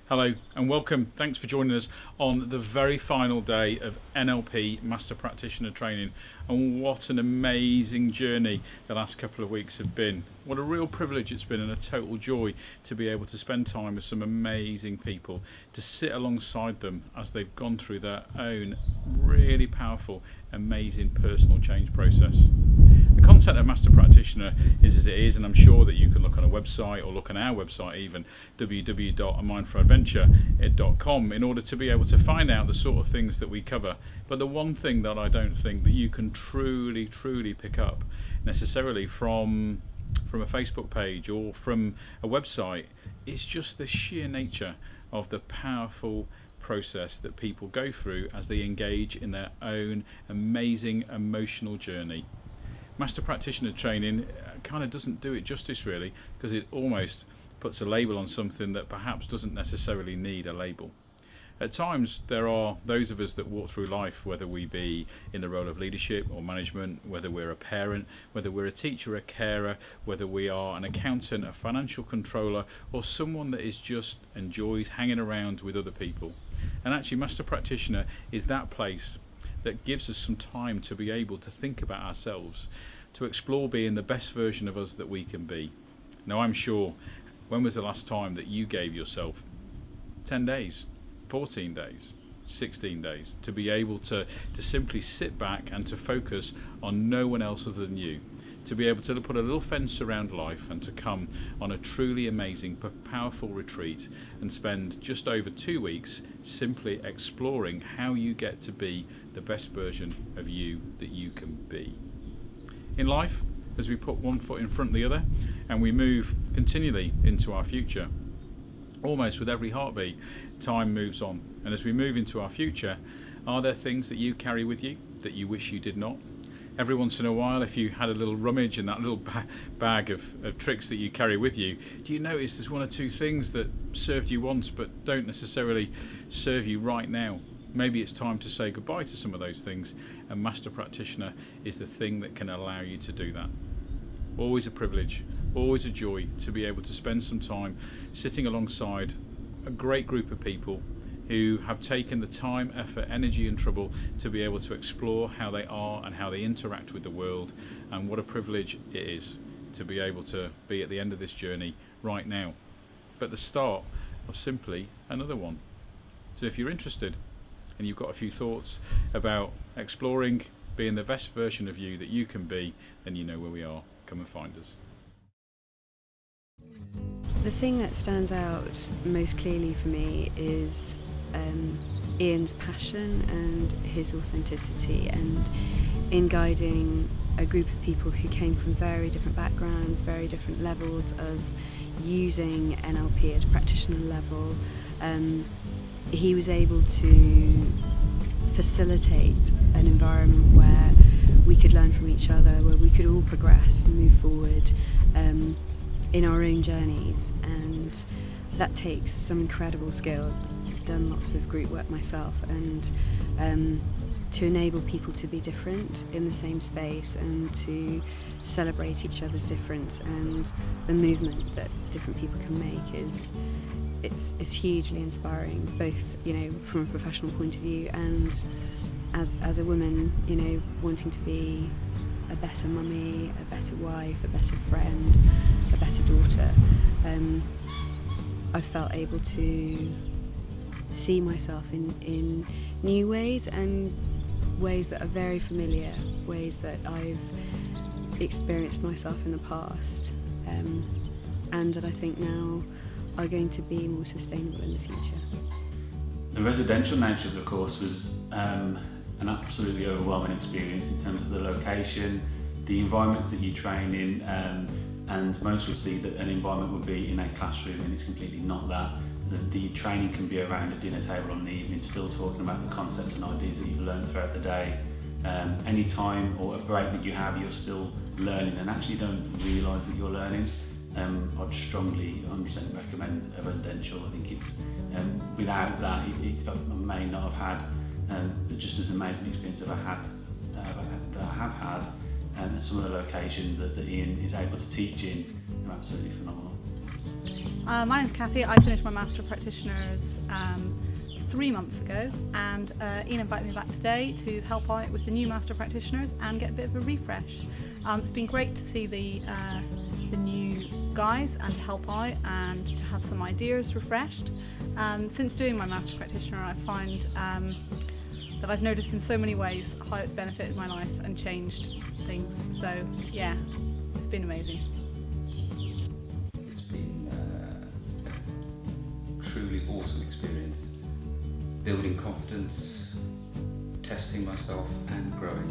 Hello and welcome. Thanks for joining us on the very final day of NLP Master Practitioner Training. And what an amazing journey the last couple of weeks have been. What a real privilege it's been and a total joy to be able to spend time with some amazing people, to sit alongside them as they've gone through their own really powerful, amazing personal change process. The content of Master Practitioner is as it is, and I'm sure that you can look on a website or look on our website even, www.amindforadventure.com, in order to be able to find out the sort of things that we cover. But the one thing that I don't think that you can truly pick up necessarily from a Facebook page or from a website is just the sheer nature of the powerful process that people go through as they engage in their own amazing emotional journey. Master Practitioner Training kind of doesn't do it justice really, because it almost puts a label on something that perhaps doesn't necessarily need a label. At times there are those of us that walk through life, whether we be in the role of leadership or management, whether we're a parent, whether we're a teacher, a carer, whether we are an accountant, a financial controller, or someone that is just enjoys hanging around with other people. And actually Master Practitioner is that place that gives us some time to be able to think about ourselves, to explore being the best version of us that we can be. Now I'm sure, when was the last time that you gave yourself 10 days, 14 days, 16 days to be able to simply sit back and to focus on no one else other than you, to be able to put a little fence around life and to come on a truly amazing, powerful retreat and spend just over 2 weeks simply exploring how you get to be the best version of you that you can be. In life, as we put one foot in front of the other and we move continually into our future, almost with every heartbeat, time moves on. And as we move into our future, are there things that you carry with you that you wish you did not? Every once in a while, if you had a little rummage in that little bag of tricks that you carry with you, do you notice there's one or two things that served you once but don't necessarily serve you right now? Maybe it's time to say goodbye to some of those things, and Master Practitioner is the thing that can allow you to do that. Always a privilege, always a joy to be able to spend some time sitting alongside a great group of people who have taken the time, effort, energy and trouble to be able to explore how they are and how they interact with the world. And what a privilege it is to be able to be at the end of this journey right now, but the start of simply another one. So if you're interested and you've got a few thoughts about exploring being the best version of you that you can be, then you know where we are. Come and find us. The thing that stands out most clearly for me is Ian's passion and his authenticity, and in guiding a group of people who came from very different backgrounds, very different levels of using NLP at a practitioner level, he was able to facilitate an environment where we could learn from each other, where we could all progress and move forward in our own journeys, and that takes some incredible skill. I've done lots of group work myself, and to enable people to be different in the same space and to celebrate each other's difference and the movement that different people can make is hugely inspiring, both from a professional point of view and as a woman, wanting to be a better mummy, a better wife, a better friend, a better daughter. I felt able to see myself in new ways, and ways that are very familiar, ways that I've experienced myself in the past, and that I think now are going to be more sustainable in the future. The residential nature of the course was an absolutely overwhelming experience in terms of the location, the environments that you train in, and most would see that an environment would be in a classroom, and it's completely not that. The training can be around a dinner table on the evening, still talking about the concepts and ideas that you've learned throughout the day. Any time or a break that you have, you're still learning and actually don't realise that you're learning. I'd strongly 100% recommend a residential. I think it's without that, I may not have had just as amazing experience that I have had, and some of the locations that Ian is able to teach in are absolutely phenomenal. My name's Kathy. I finished my Master Practitioners 3 months ago, and Ian invited me back today to help out with the new Master Practitioners and get a bit of a refresh. It's been great to see the new guys and to help out and to have some ideas refreshed. Since doing my Master Practitioner, I find that I've noticed in so many ways how it's benefited my life and changed things. So yeah, it's been amazing. It's been a truly awesome experience. Building confidence, testing myself and growing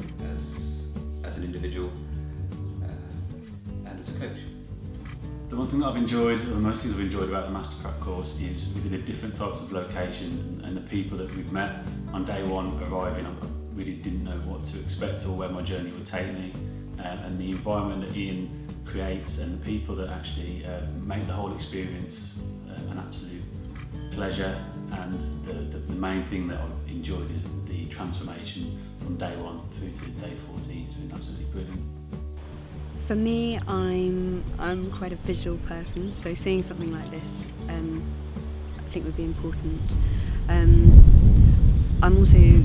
as an individual and as a coach. The one thing that I've enjoyed, or the most things I've enjoyed about the Master Prac course is really the different types of locations and the people that we've met. On day one arriving, I really didn't know what to expect or where my journey would take me, and the environment that Ian creates and the people that actually make the whole experience an absolute pleasure. And the main thing that I've enjoyed is the transformation from day one through to day 14. It's been absolutely brilliant. For me, I'm quite a visual person, so seeing something like this I think would be important. I'm also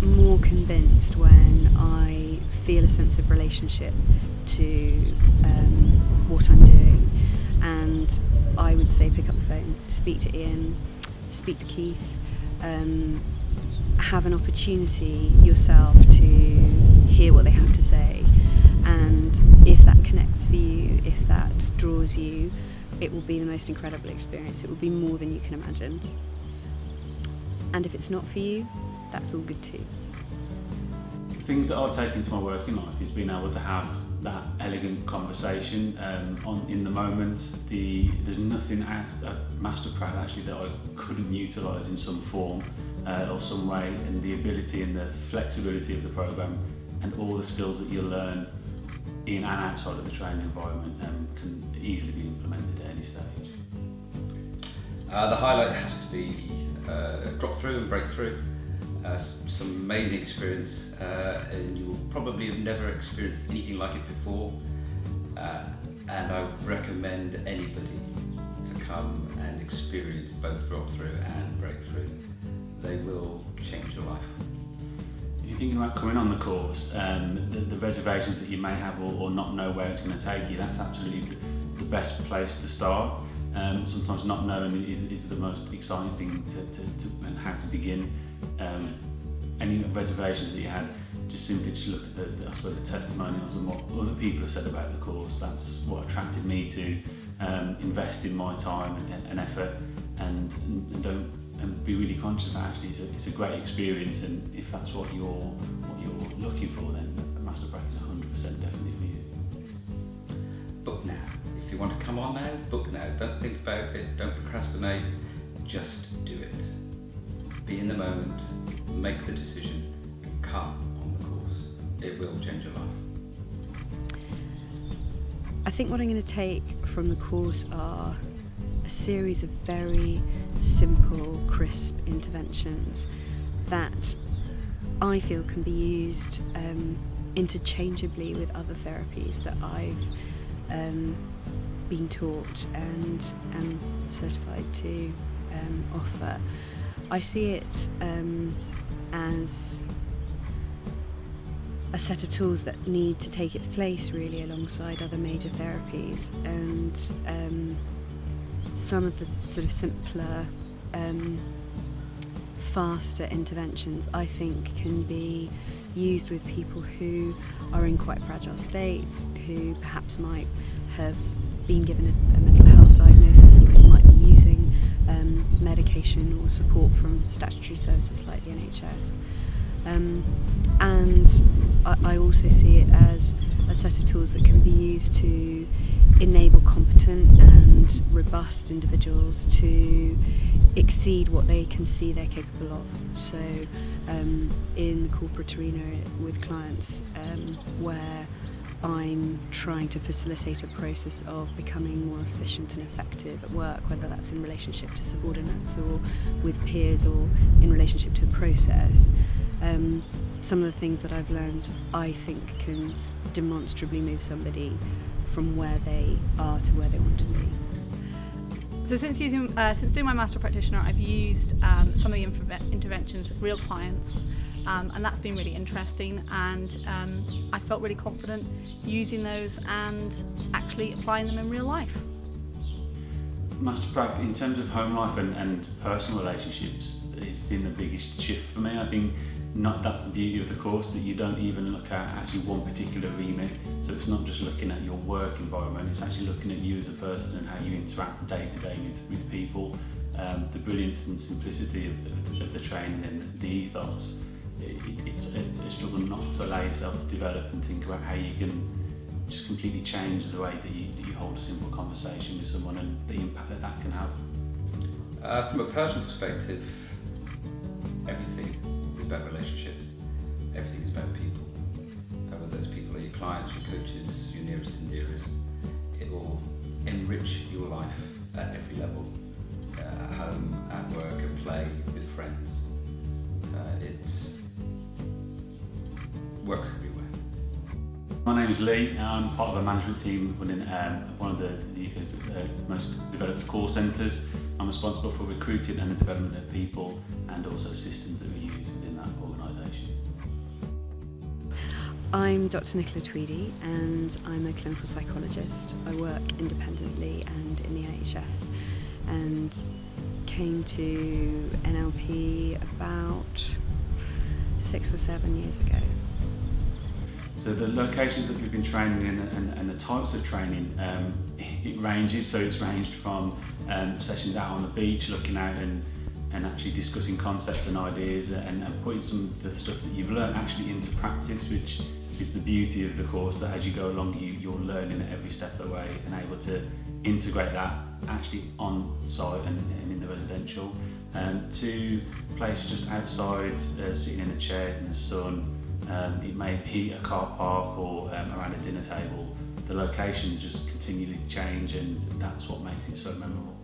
more convinced when I feel a sense of relationship to what I'm doing, and I would say pick up the phone, speak to Ian, speak to Keith, have an opportunity yourself to hear what they have to say, and if that connects for you, if that draws you, it will be the most incredible experience. It will be more than you can imagine. And if it's not for you, that's all good too. Things that I've taken to my working life is being able to have that elegant conversation in the moment. There's nothing at Master Prac actually that I couldn't utilise in some form or some way, and the ability and the flexibility of the programme and all the skills that you'll learn in and outside of the training environment can easily be implemented at any stage. The highlight has to be drop through and break through. Some amazing experience, and you will probably have never experienced anything like it before, and I would recommend anybody to come and experience both drop through and break through. They will change your life. If you're thinking about coming on the course, the reservations that you may have or not know where it's going to take you, that's absolutely the best place to start. Sometimes not knowing is the most exciting thing to and how to begin. Any reservations that you had, just simply look at I suppose the testimonials and what other people have said about the course. That's what attracted me to invest in my time and effort, and be really conscious that actually it's a great experience, and if that's what you're looking for, then Master Prac is 100% definitely for you. Book now. If you want to come on now, book now. Don't think about it, don't procrastinate, just do it. Be in the moment, make the decision, and come on the course. It will change your life. I think what I'm going to take from the course are a series of very simple, crisp interventions that I feel can be used interchangeably with other therapies that I've been taught and am certified to offer. I see it as a set of tools that need to take its place really alongside other major therapies, and some of the sort of simpler, faster interventions I think can be used with people who are in quite fragile states, who perhaps might have been given a mental health diagnosis, or who might be using medication or support from statutory services like the NHS. And I also see it as a set of tools that can be used to enable competent and robust individuals to exceed what they can see they're capable of. So in the corporate arena with clients where I'm trying to facilitate a process of becoming more efficient and effective at work, whether that's in relationship to subordinates or with peers or in relationship to the process. Some of the things that I've learned, I think, can demonstrably move somebody from where they are to where they want to be. So since doing my Master Practitioner, I've used some of the interventions with real clients, and that's been really interesting, and I felt really confident using those and actually applying them in real life. Master Practitioner, in terms of home life and personal relationships, has been the biggest shift for me. I think that's the beauty of the course, that you don't even look at actually one particular remit. So it's not just looking at your work environment, it's actually looking at you as a person and how you interact day to day with people. The brilliance and simplicity of the training and the ethos, it's a struggle not to allow yourself to develop and think about how you can just completely change the way that you hold a simple conversation with someone and the impact that can have. From a personal perspective, everything is about relationships. Everything is about people. Whether those people are your clients, your coaches, your nearest and dearest, it will enrich your life at every level. At home, at work, at play, with friends. It works everywhere. My name is Lee, and I'm part of a management team running one of the UK's most developed call centres. I'm responsible for recruiting and the development of people and also systems that we use within that organisation. I'm Dr. Nicola Tweedy, and I'm a clinical psychologist. I work independently and in the NHS, and came to NLP about 6 or 7 years ago. So the locations that we've been training in and the types of training, it ranges. So it's ranged from sessions out on the beach, looking out and actually discussing concepts and ideas and putting some of the stuff that you've learned actually into practice, which is the beauty of the course, that as you go along you're learning at every step of the way and able to integrate that actually on site and in the residential, to places just outside, sitting in a chair in the sun. It may be a car park or around a dinner table. The locations just continually change, and that's what makes it so memorable.